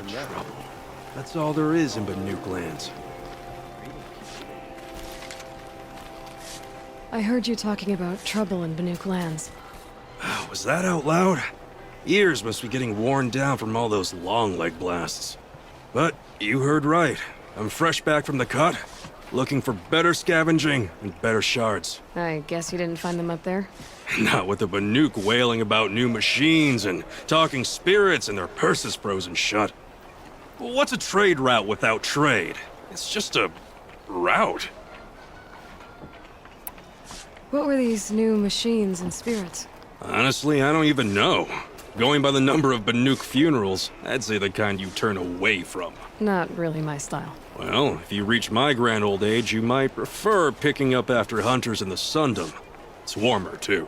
Trouble. That's all there is in Banuk lands. I heard you talking about trouble in Banuk lands. Was that out loud? Ears must be getting worn down from all those long leg blasts. But you heard right. I'm fresh back from the cut, looking for better scavenging and better shards. I guess you didn't find them up there? Not with the Banuk wailing about new machines and talking spirits and their purses frozen shut. What's a trade route without trade? It's just a route. What were these new machines and spirits? Honestly, I don't even know. Going by the number of Banuk funerals, I'd say the kind you turn away from. Not really my style. Well, if you reach my grand old age, you might prefer picking up after hunters in the Sundom. It's warmer, too.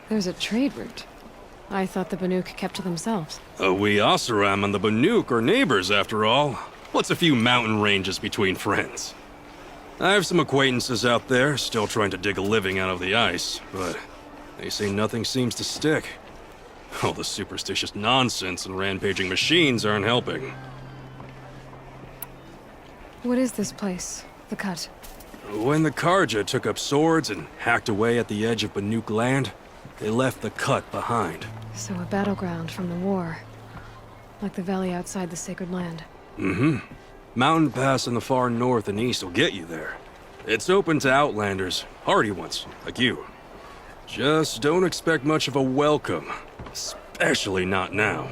There's a trade route. I thought the Banuk kept to themselves. We Oseram and the Banuk are neighbors, after all. What's a few mountain ranges between friends? I have some acquaintances out there, still trying to dig a living out of the ice, but they say nothing seems to stick. All the superstitious nonsense and rampaging machines aren't helping. What is this place? The Cut? When the Karja took up swords and hacked away at the edge of Banuk land, they left the Cut behind. So a battleground from the war. Like the valley outside the Sacred Land. Mm-hmm. Mountain Pass in the far north and east will get you there. It's open to outlanders, hardy ones, like you. Just don't expect much of a welcome, especially not now.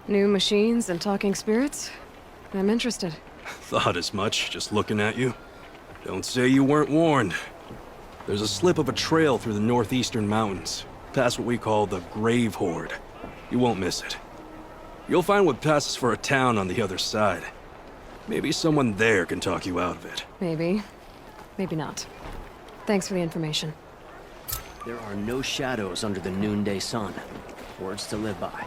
New machines and talking spirits? I'm interested. Thought as much, just looking at you. Don't say you weren't warned. There's a slip of a trail through the northeastern mountains, past what we call the Grave Horde. You won't miss it. You'll find what passes for a town on the other side. Maybe someone there can talk you out of it. Maybe. Maybe not. Thanks for the information. There are no shadows under the noonday sun. Words to live by.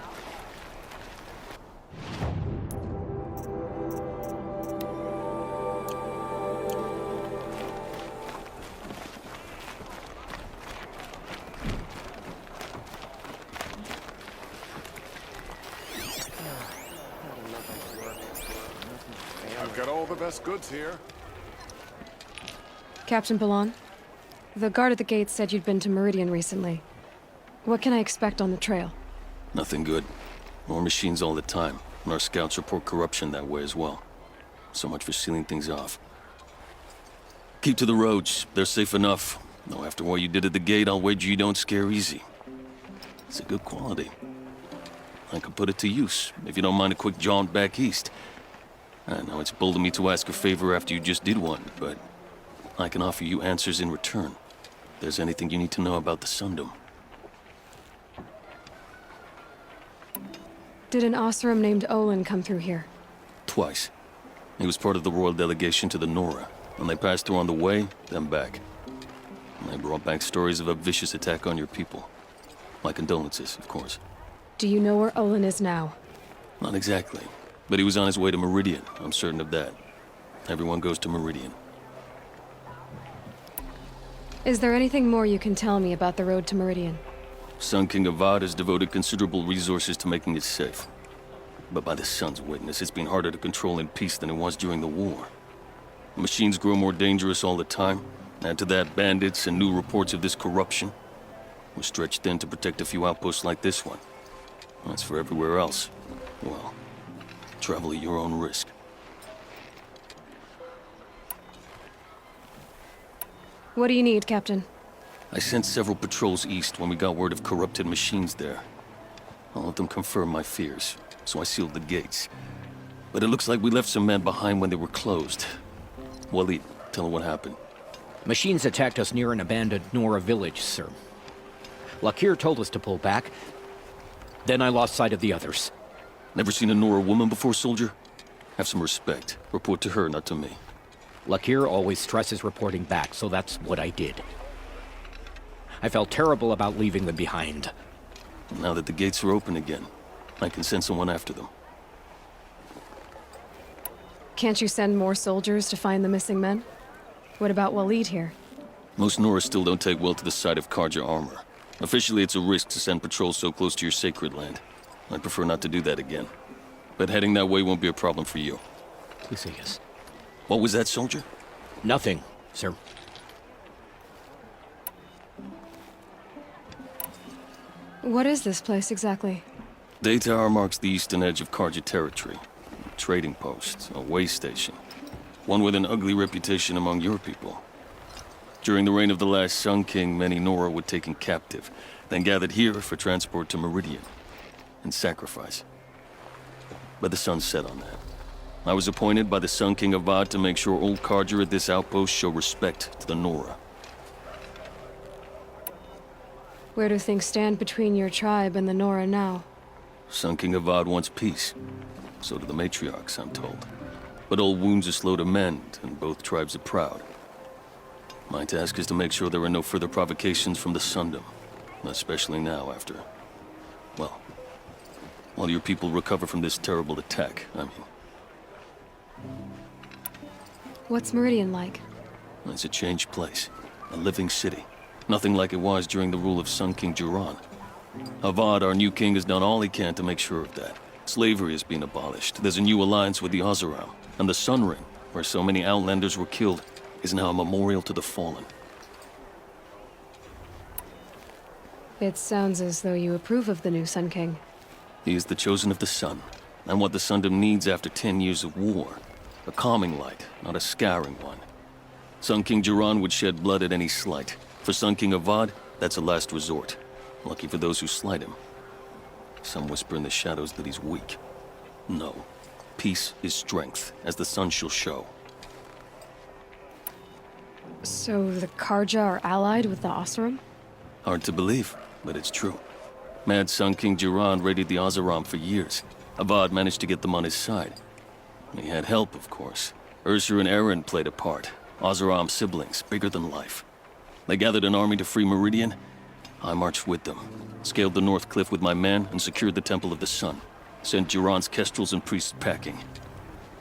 I've got all the best goods here. Captain Balan? The guard at the gate said you'd been to Meridian recently. What can I expect on the trail? Nothing good. More machines all the time, and our scouts report corruption that way as well. So much for sealing things off. Keep to the roads. They're safe enough. Though after what you did at the gate, I'll wager you don't scare easy. It's a good quality. I could put it to use, if you don't mind a quick jaunt back east. I know it's bold of me to ask a favor after you just did one, but I can offer you answers in return. If there's anything you need to know about the Sundom. Did an Oseram named Olin come through here? Twice. He was part of the royal delegation to the Nora, and they passed through on the way, then back. And they brought back stories of a vicious attack on your people. My condolences, of course. Do you know where Olin is now? Not exactly, but he was on his way to Meridian, I'm certain of that. Everyone goes to Meridian. Is there anything more you can tell me about the road to Meridian? Sun King Avad has devoted considerable resources to making it safe. But by the Sun's witness, it's been harder to control in peace than it was during the war. Machines grow more dangerous all the time. Add to that bandits and new reports of this corruption. We're stretched thin to protect a few outposts like this one. As for everywhere else, well, travel at your own risk. What do you need, Captain? I sent several patrols east when we got word of corrupted machines there. All of them confirmed my fears, so I sealed the gates. But it looks like we left some men behind when they were closed. Waleed, tell her what happened. Machines attacked us near an abandoned Nora village, sir. Lakir told us to pull back. Then I lost sight of the others. Never seen a Nora woman before, soldier? Have some respect. Report to her, not to me. Lakir always stresses reporting back, so that's what I did. I felt terrible about leaving them behind. Now that the gates are open again, I can send someone after them. Can't you send more soldiers to find the missing men? What about Waleed here? Most Nora still don't take well to the sight of Karja armor. Officially, it's a risk to send patrols so close to your sacred land. I'd prefer not to do that again. But heading that way won't be a problem for you. Lucius. What was that, soldier? Nothing, sir. What is this place exactly? Daytower marks the eastern edge of Carja territory. A trading post, a way station. One with an ugly reputation among your people. During the reign of the last Sun King, many Nora were taken captive, then gathered here for transport to Meridian, and sacrifice. But the sun set on that. I was appointed by the Sun King Avad to make sure old Carja at this outpost show respect to the Nora. Where do things stand between your tribe and the Nora now? Sun King Avad wants peace. So do the matriarchs, I'm told. But old wounds are slow to mend, and both tribes are proud. My task is to make sure there are no further provocations from the Sundom. Especially now after... well, while your people recover from this terrible attack, I mean. What's Meridian like? It's a changed place. A living city. Nothing like it was during the rule of Sun King Jiran. Avad, our new king, has done all he can to make sure of that. Slavery has been abolished. There's a new alliance with the Oseram. And the Sun Ring, where so many Outlanders were killed, is now a memorial to the fallen. It sounds as though you approve of the new Sun King. He is the chosen of the sun, and what the Sundom needs after 10 years of war. A calming light, not a scouring one. Sun King Jiran would shed blood at any slight. For Sun King Avad, that's a last resort. Lucky for those who slight him. Some whisper in the shadows that he's weak. No. Peace is strength, as the sun shall show. So the Carja are allied with the Oseram? Hard to believe, but it's true. Mad Sun King Jiran raided the Oseram for years. Avad managed to get them on his side. He had help, of course. Ursur and Eren played a part. Oseram siblings, bigger than life. They gathered an army to free Meridian. I marched with them, scaled the North Cliff with my men, and secured the Temple of the Sun. Sent Jiran's kestrels and priests packing.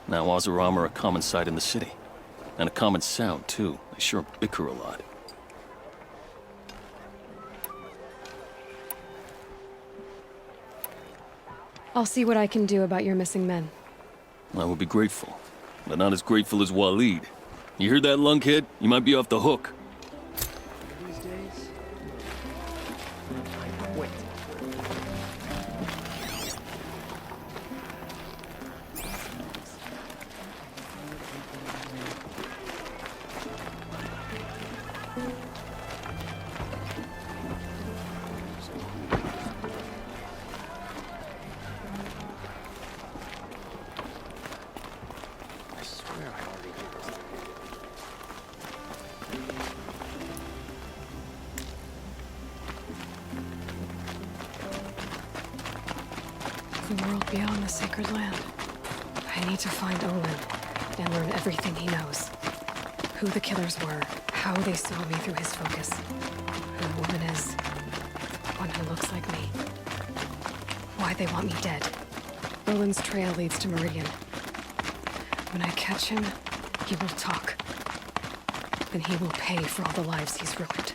Now Oseram are a common sight in the city. And a common sound, too. They sure bicker a lot. I'll see what I can do about your missing men. I would be grateful, but not as grateful as Waleed. You heard that, lunkhead? You might be off the hook. These days? I quit. I swear I already did this. The world beyond the sacred land. I need to find Olin and learn everything he knows. Who the killers were, how they saw me through his focus, who the woman is, the one who looks like me, why they want me dead. Olin's trail leads to Meridian. When I catch him, he will talk. Then he will pay for all the lives he's ruined.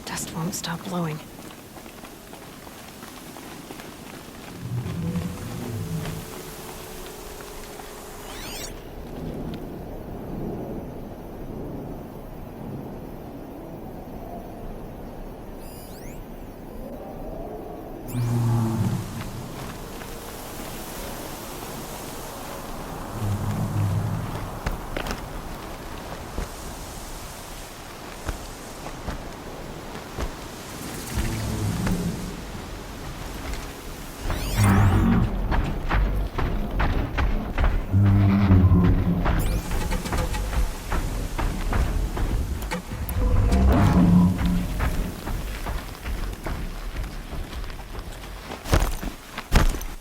Dust won't stop blowing.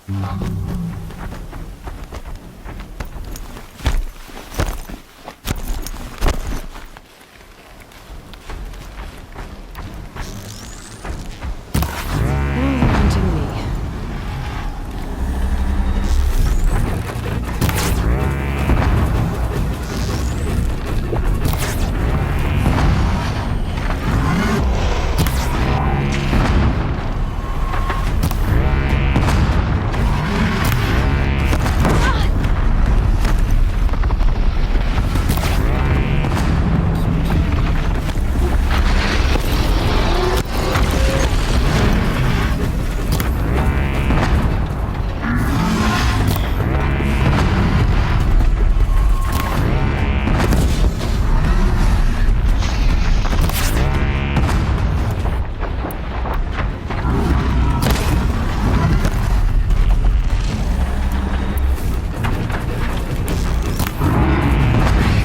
Hunting me.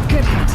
Good hit.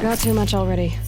Got too much already.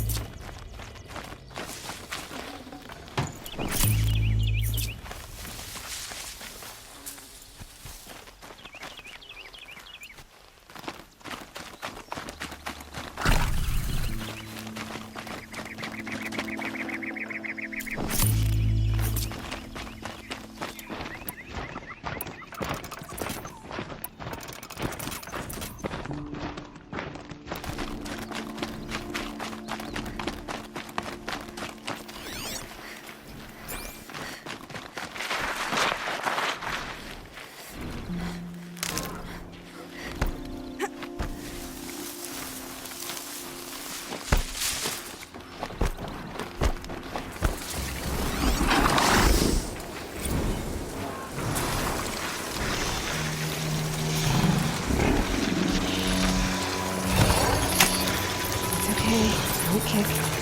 Okay, don't kick.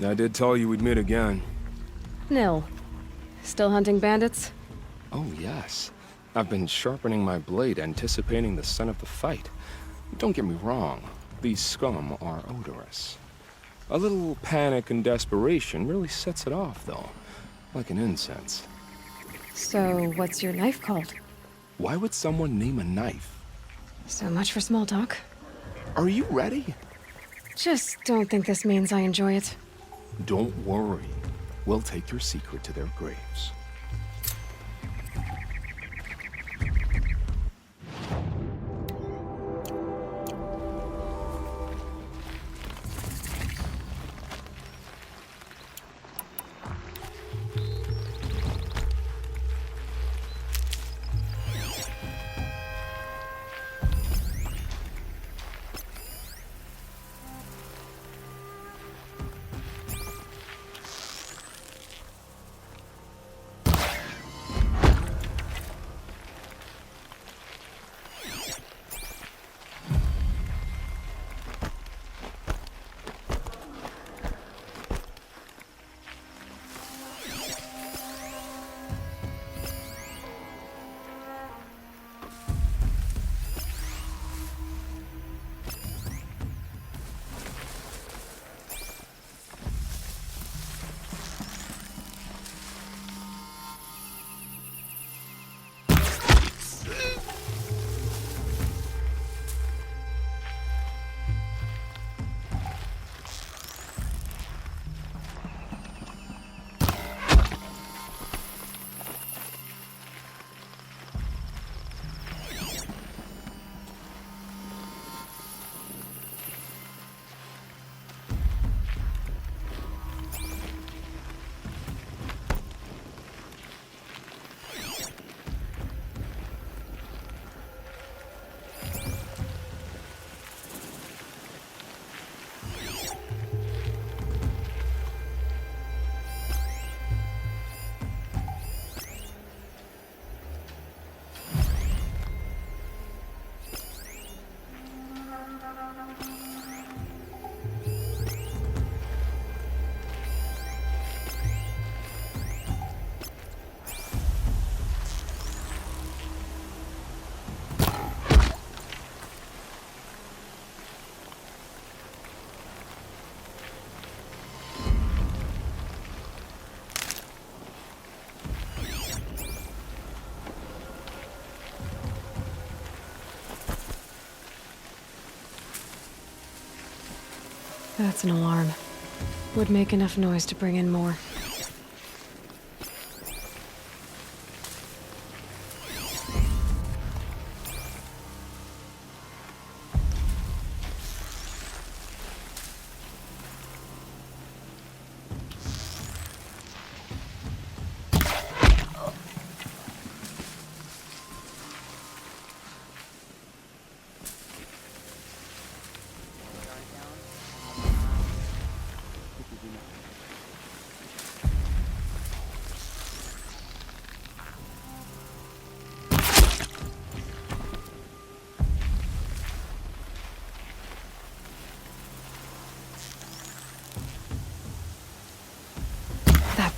I did tell you we'd meet again. Nil. Still hunting bandits? Oh, yes. I've been sharpening my blade, anticipating the scent of the fight. Don't get me wrong, these scum are odorous. A little panic and desperation really sets it off, though. Like an incense. So, what's your knife called? Why would someone name a knife? So much for small talk. Are you ready? Just don't think this means I enjoy it. Don't worry. We'll take your secret to their graves. That's an alarm. Would make enough noise to bring in more.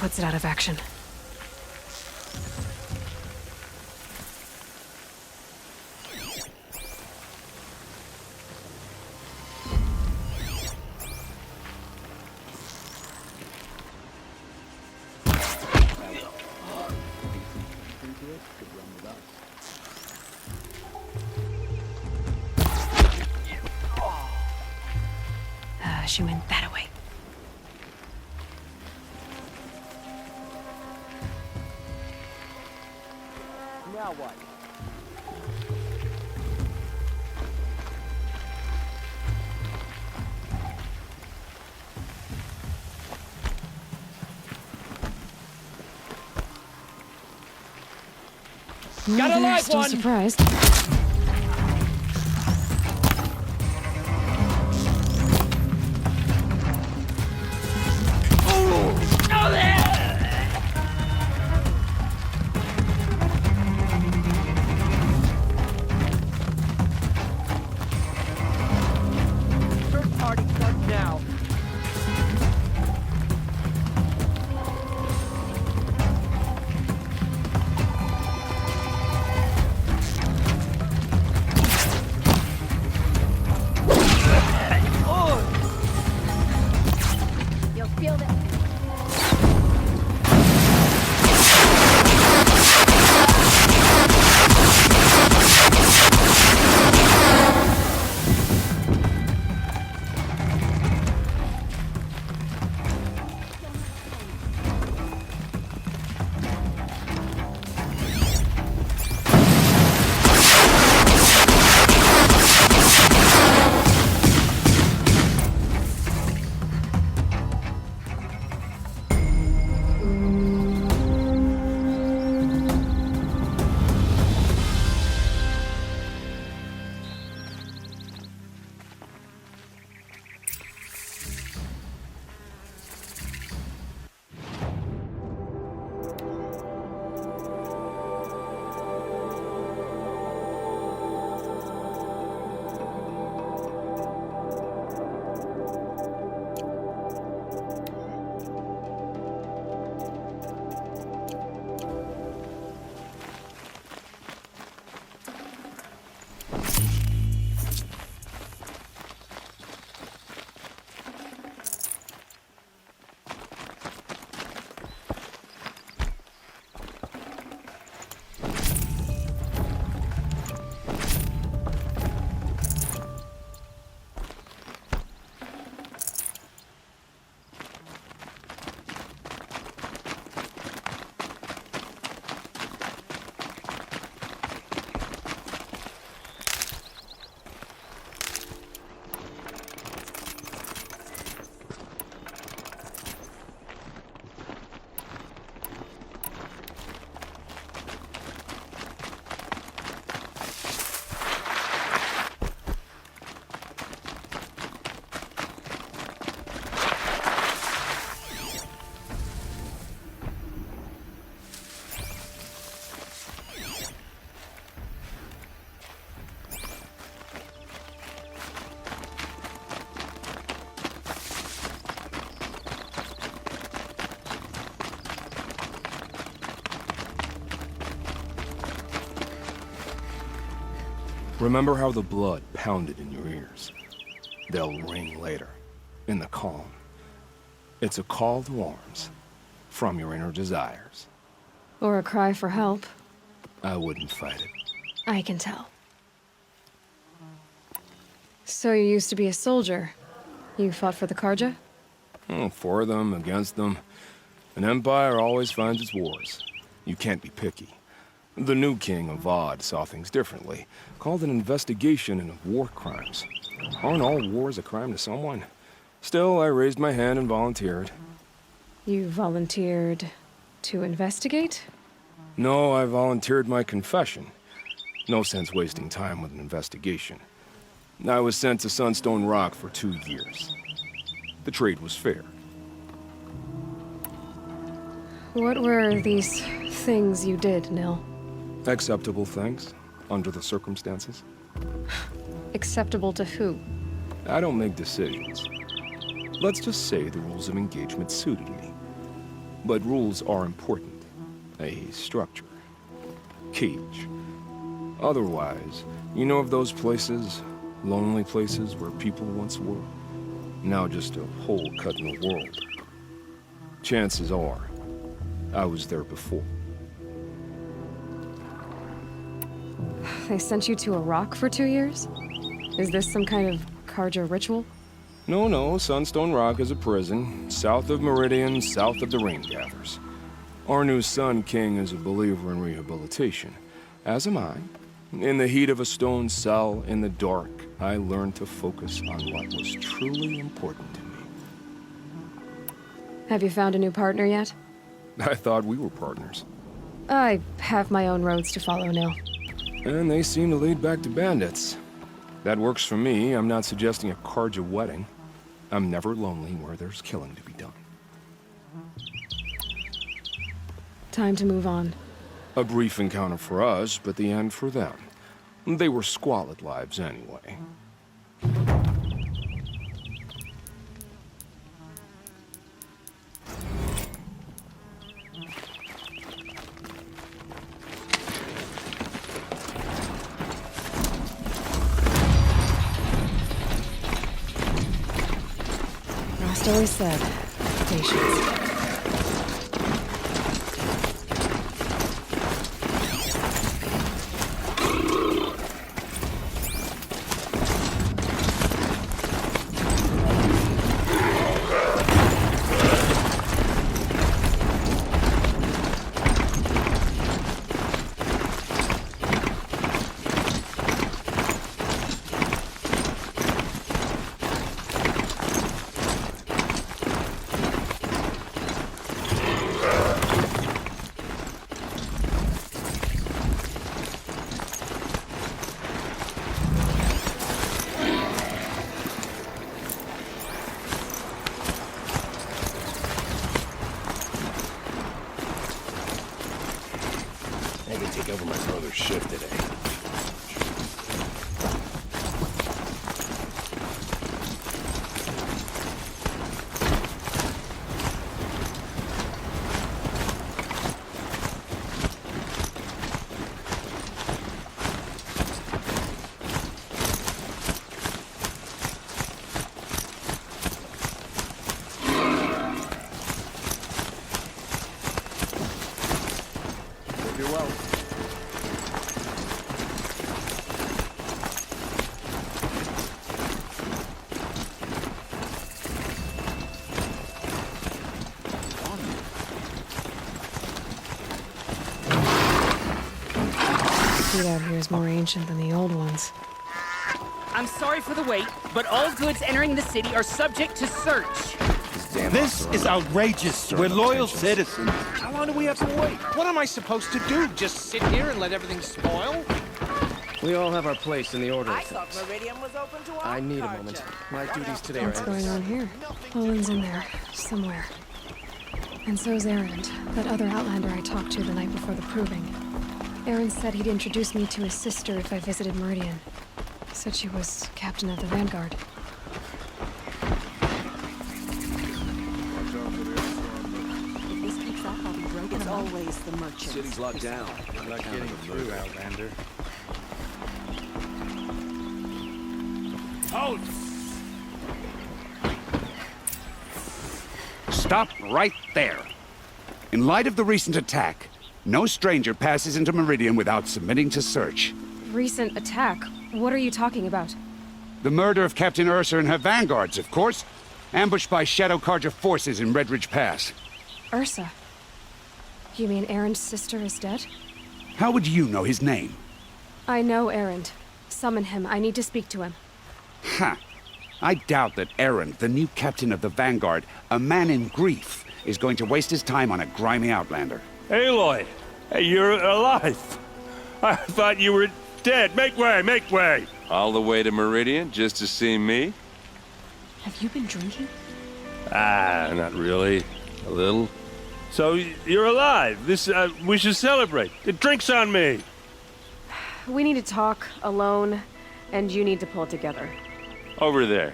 puts it out of action. She went that away. Now what? Got a live one! Surprised. Search party starts now. You'll feel that. Remember how the blood pounded in your ears? They'll ring later, in the calm. It's a call to arms, from your inner desires. Or a cry for help. I wouldn't fight it. I can tell. So you used to be a soldier. You fought for the Karja? For them, against them. An empire always finds its wars. You can't be picky. The new king of Vod saw things differently, called an investigation into war crimes. Aren't all wars a crime to someone? Still, I raised my hand and volunteered. You volunteered to investigate? No, I volunteered my confession. No sense wasting time with an investigation. I was sent to Sunstone Rock for 2 years. The trade was fair. What were these things you did, Nil? Acceptable things, under the circumstances. Acceptable to who? I don't make decisions. Let's just say the rules of engagement suited me. But rules are important. A structure. Cage. Otherwise, you know of those places, lonely places where people once were? Now just a hole cut in the world. Chances are, I was there before. They sent you to Iraq for 2 years? Is this some kind of Carja ritual? No, Sunstone Rock is a prison, south of Meridian, south of the Raingathers. Our new Sun King is a believer in rehabilitation, as am I. In the heat of a stone cell, in the dark, I learned to focus on what was truly important to me. Have you found a new partner yet? I thought we were partners. I have my own roads to follow now. And they seem to lead back to bandits. That works for me. I'm not suggesting a Carja wedding. I'm never lonely where there's killing to be done. Time to move on. A brief encounter for us, but the end for them. They were squalid lives anyway. Rost always said, patience. I can take over my brother's shift today. Hope you're well. The food out here is more ancient than the old ones. I'm sorry for the wait, but all goods entering the city are subject to search. This is outrageous. We're loyal citizens. How long do we have to wait? What am I supposed to do? Just sit here and let everything spoil? We all have our place in the order I of thought things. Meridian was open to all I need a Carja. moment. My duties today are What's going on here? Owen's in there, somewhere. And so's Erend, that other Outlander I talked to the night before the proving. Erend said he'd introduce me to his sister if I visited Meridian. Said she was captain of the Vanguard. If this picks up, I'll be broken. It's always the merchants. City's locked down. I'm not getting through, Outlander. Stop right there. In light of the recent attack, no stranger passes into Meridian without submitting to search. Recent attack? What are you talking about? The murder of Captain Ursa and her vanguards, of course. Ambushed by Shadow Carja forces in Red Ridge Pass. Ursa? You mean Erend's sister is dead? How would you know his name? I know Erend. Summon him. I need to speak to him. Ha! I doubt that Erend, the new captain of the Vanguard, a man in grief, is going to waste his time on a grimy Outlander. Aloy! Hey, you're alive! I thought you were dead. Make way, make way! All the way to Meridian just to see me? Have you been drinking? Ah, not really. A little. So, you're alive. We should celebrate. The drink's on me. We need to talk, alone, and you need to pull it together. Over there.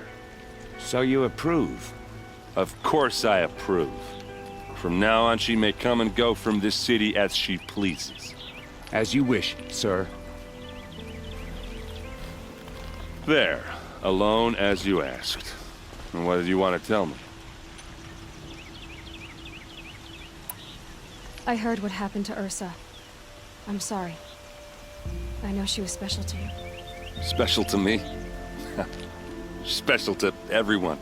So you approve? Of course I approve. From now on, she may come and go from this city as she pleases. As you wish, sir. There, alone as you asked. And what did you want to tell me? I heard what happened to Ursa. I'm sorry. I know she was special to you. Special to me? Special to everyone.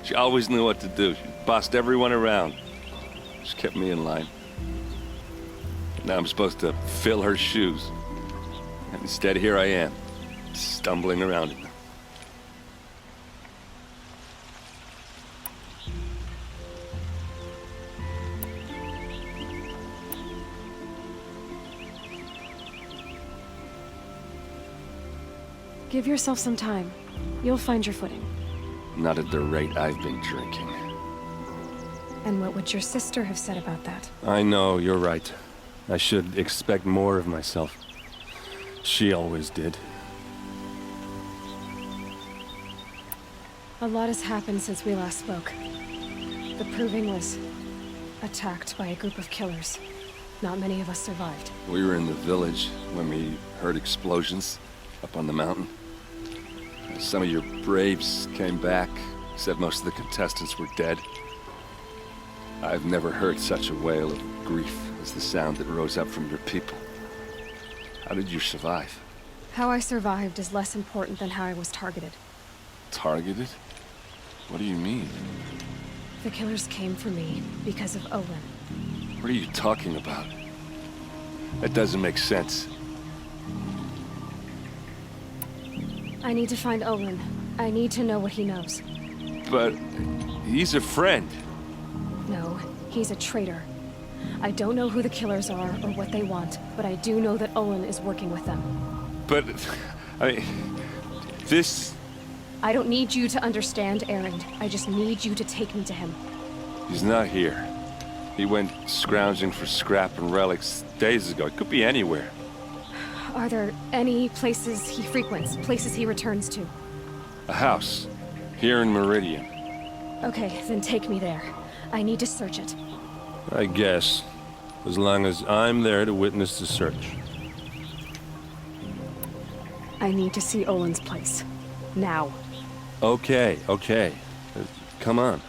She always knew what to do. She bossed everyone around. She kept me in line. Now I'm supposed to fill her shoes. And instead, here I am, stumbling around in them. Give yourself some time. You'll find your footing. Not at the rate I've been drinking. And what would your sister have said about that? I know, you're right. I should expect more of myself. She always did. A lot has happened since we last spoke. The Proving was attacked by a group of killers. Not many of us survived. We were in the village when we heard explosions up on the mountain. Some of your braves came back, said most of the contestants were dead. I've never heard such a wail of grief as the sound that rose up from your people. How did you survive? How I survived is less important than how I was targeted. Targeted? What do you mean? The killers came for me because of Olin. What are you talking about? That doesn't make sense. I need to find Olin. I need to know what he knows. But he's a friend. No, he's a traitor. I don't know who the killers are or what they want, but I do know that Olin is working with them. But, I mean, this... I don't need you to understand, Erend. I just need you to take me to him. He's not here. He went scrounging for scrap and relics days ago. It could be anywhere. Are there any places he frequents, places he returns to? A house. Here in Meridian. Okay, then take me there. I need to search it. I guess. As long as I'm there to witness the search. I need to see Olin's place. Now. Okay. Come on.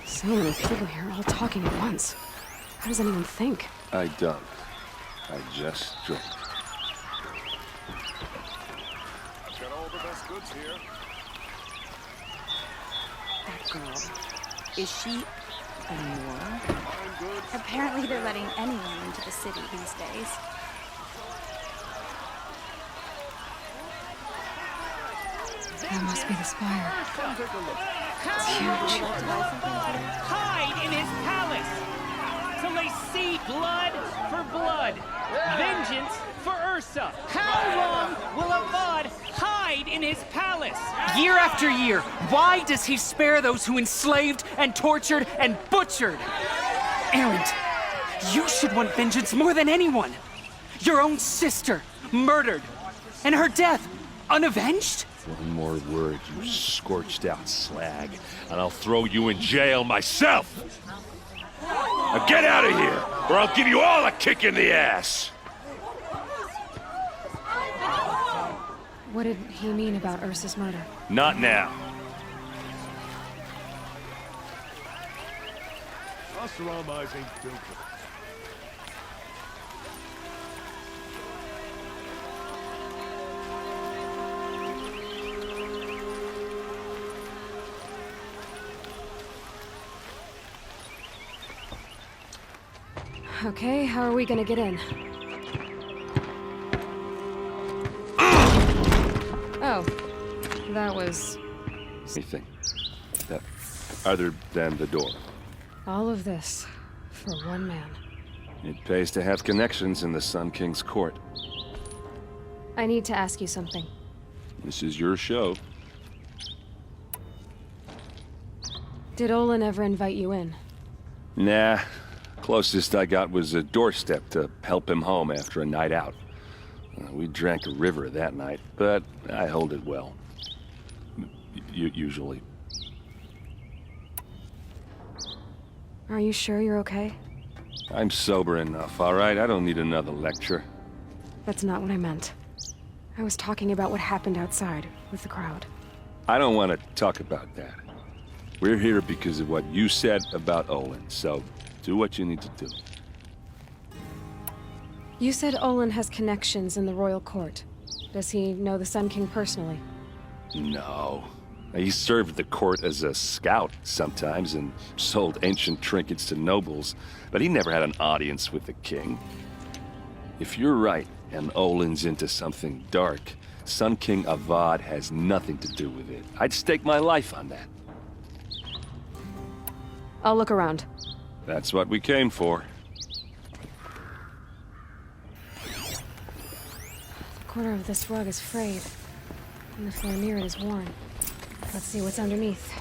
So many people here, all talking at once. How does anyone think? I don't. I just drink. I've got all the best goods here. That girl. Is she a Nora? Apparently they're letting anyone into the city these days. That must be the spire. It's huge. Hide in his palace till they see blood for blood, vengeance for Ursa. How long will Avad hide in his palace? Year after year, why does he spare those who enslaved and tortured and butchered? Erend, you should want vengeance more than anyone. Your own sister, murdered, and her death, unavenged? One more word, you scorched out slag, and I'll throw you in jail myself! Now get out of here, or I'll give you all a kick in the ass! What did he mean about Ursa's murder? Not now. Us Ramais ain't built for Okay, how are we gonna get in? Oh, that was... Anything. That, other than the door. all of this for one man. It pays to have connections in the Sun King's court. I need to ask you something. This is your show. Did Olin ever invite you in? Nah. Closest I got was a doorstep to help him home after a night out. We drank a river that night, but I hold it well. Usually. Are you sure you're okay? I'm sober enough, all right? I don't need another lecture. That's not what I meant. I was talking about what happened outside with the crowd. I don't want to talk about that. We're here because of what you said about Olin, so do what you need to do. You said Olin has connections in the royal court. Does he know the Sun King personally? No. He served the court as a scout sometimes and sold ancient trinkets to nobles, but he never had an audience with the king. If you're right, and Olin's into something dark, Sun King Avad has nothing to do with it. I'd stake my life on that. I'll look around. That's what we came for. The corner of this rug is frayed, and the floor near it is worn. Let's see what's underneath.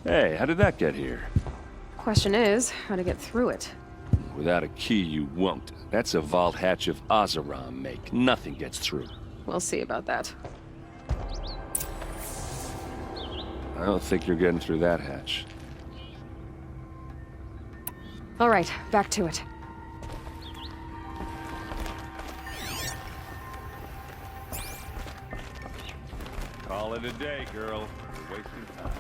Hey, how did that get here? Question is, how to get through it. Without a key, you won't. That's a vault hatch of Oseram make. Nothing gets through. We'll see about that. I don't think you're getting through that hatch. All right, back to it. Call it a day, girl. You're wasting time.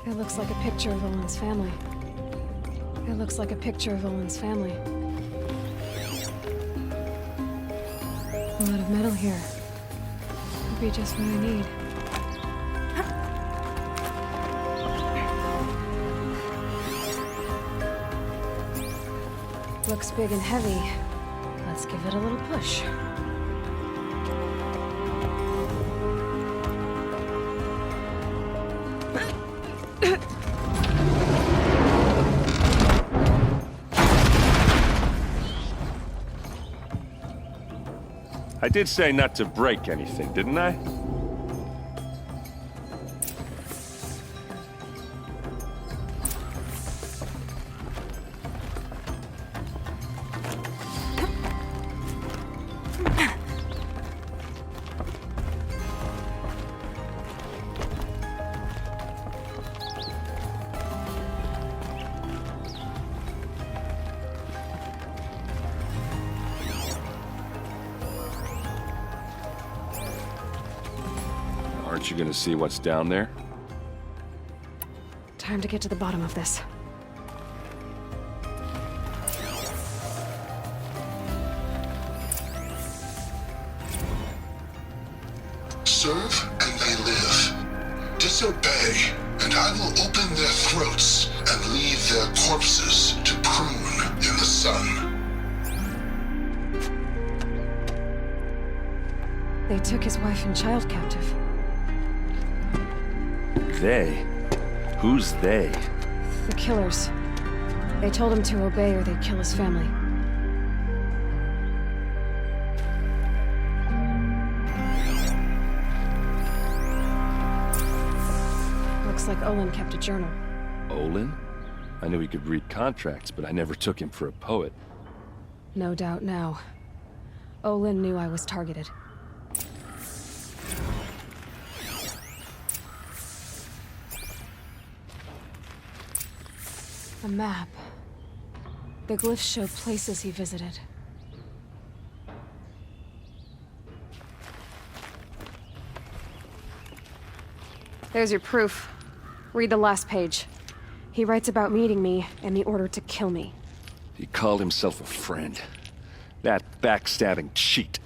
It looks like a picture of Olin's family. It looks like a picture of Olin's family. A lot of metal here. Could be just what I need. Looks big and heavy. Let's give it a little push. I did say not to break anything, didn't I? Aren't you gonna see what's down there? Time to get to the bottom of this. Serve and they live. Disobey, and I will open their throats and leave their corpses to prune in the sun. They took his wife and child captive. They? Who's they? The killers. They told him to obey or they'd kill his family. Looks like Olin kept a journal. Olin? I knew he could read contracts, but I never took him for a poet. No doubt now. Olin knew I was targeted. A map. The glyphs show places he visited. There's your proof. Read the last page. He writes about meeting me and the order to kill me. He called himself a friend. That backstabbing cheat.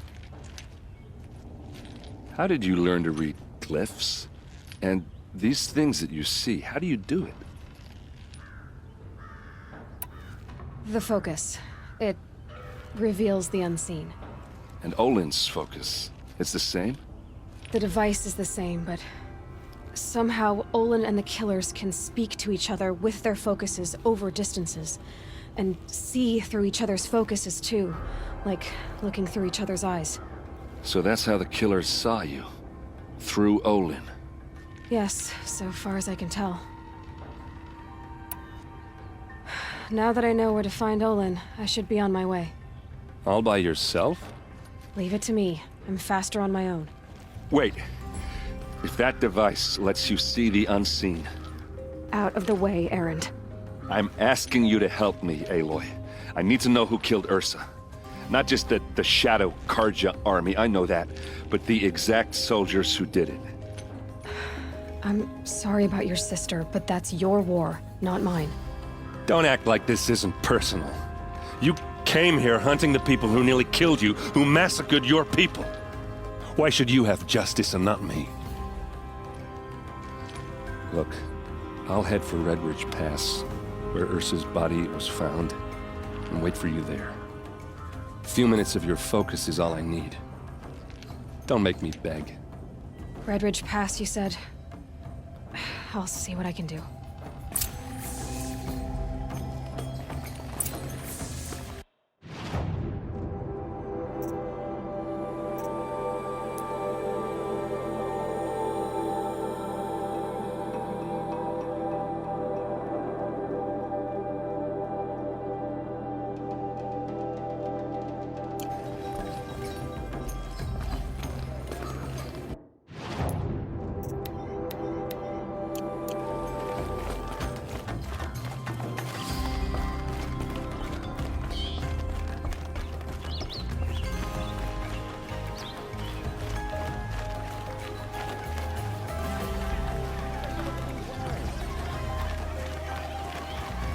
How did you learn to read glyphs? And these things that you see, how do you do it? The focus. It reveals the unseen. And Olin's focus, it's the same? The device is the same, but somehow Olin and the killers can speak to each other with their focuses over distances, and see through each other's focuses too, like looking through each other's eyes. So that's how the killers saw you. Through Olin. Yes, so far as I can tell. Now that I know where to find Olin, I should be on my way. All by yourself? Leave it to me. I'm faster on my own. Wait. If that device lets you see the unseen... Out of the way, Erend. I'm asking you to help me, Aloy. I need to know who killed Ursa. Not just the Shadow Karja army, I know that, but the exact soldiers who did it. I'm sorry about your sister, but that's your war, not mine. Don't act like this isn't personal. You came here hunting the people who nearly killed you, who massacred your people. Why should you have justice and not me? Look, I'll head for Red Ridge Pass, where Ursa's body was found, and wait for you there. A few minutes of your focus is all I need. Don't make me beg. Red Ridge Pass, you said? I'll see what I can do.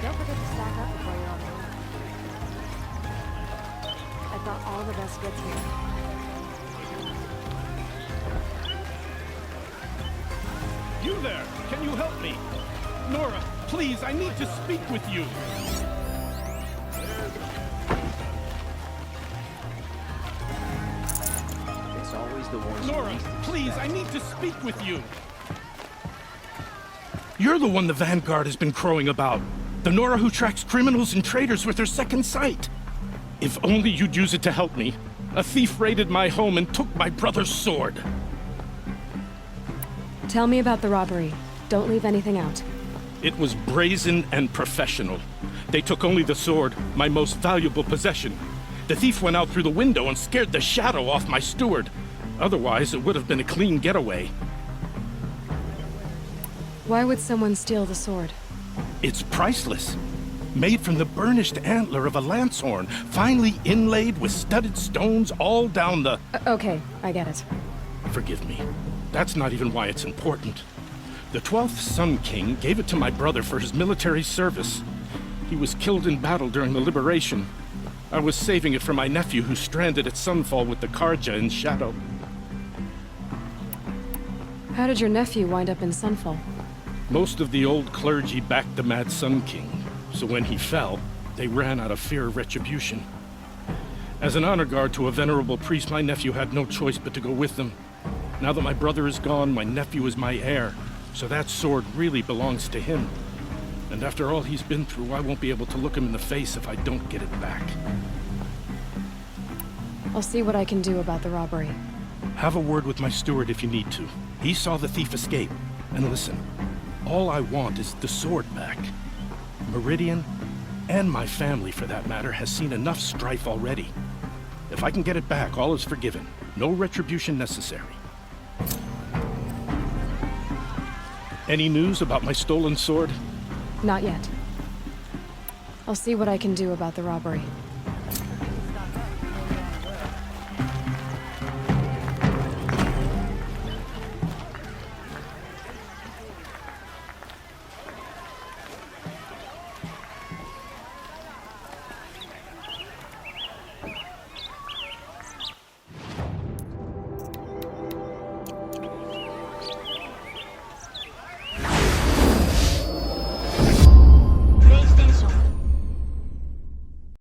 Don't forget to stack up before you're on the road. I've got all the best goods here. You there! Can you help me? Nora, please, I need to speak with you. It's always the ones. Nora, please, I need to speak with you. You're the one the Vanguard has been crowing about. The Nora who tracks criminals and traitors with her second sight. If only you'd use it to help me. A thief raided my home and took my brother's sword. Tell me about the robbery. Don't leave anything out. It was brazen and professional. They took only the sword, my most valuable possession. The thief went out through the window and scared the shadow off my steward. Otherwise, it would have been a clean getaway. Why would someone steal the sword? It's priceless. Made from the burnished antler of a lancehorn, finely inlaid with studded stones all down the... Okay, I get it. Forgive me. That's not even why it's important. The 12th Sun King gave it to my brother for his military service. He was killed in battle during the Liberation. I was saving it for my nephew who's stranded at Sunfall with the Karja in Shadow. How did your nephew wind up in Sunfall? Most of the old clergy backed the Mad Sun King, so when he fell, they ran out of fear of retribution. As an honor guard to a venerable priest, my nephew had no choice but to go with them. Now that my brother is gone, my nephew is my heir, so that sword really belongs to him. And after all he's been through, I won't be able to look him in the face if I don't get it back. I'll see what I can do about the robbery. Have a word with my steward if you need to. He saw the thief escape. And listen, all I want is the sword back. Meridian, and my family for that matter, has seen enough strife already. If I can get it back, all is forgiven. No retribution necessary. Any news about my stolen sword? Not yet. I'll see what I can do about the robbery.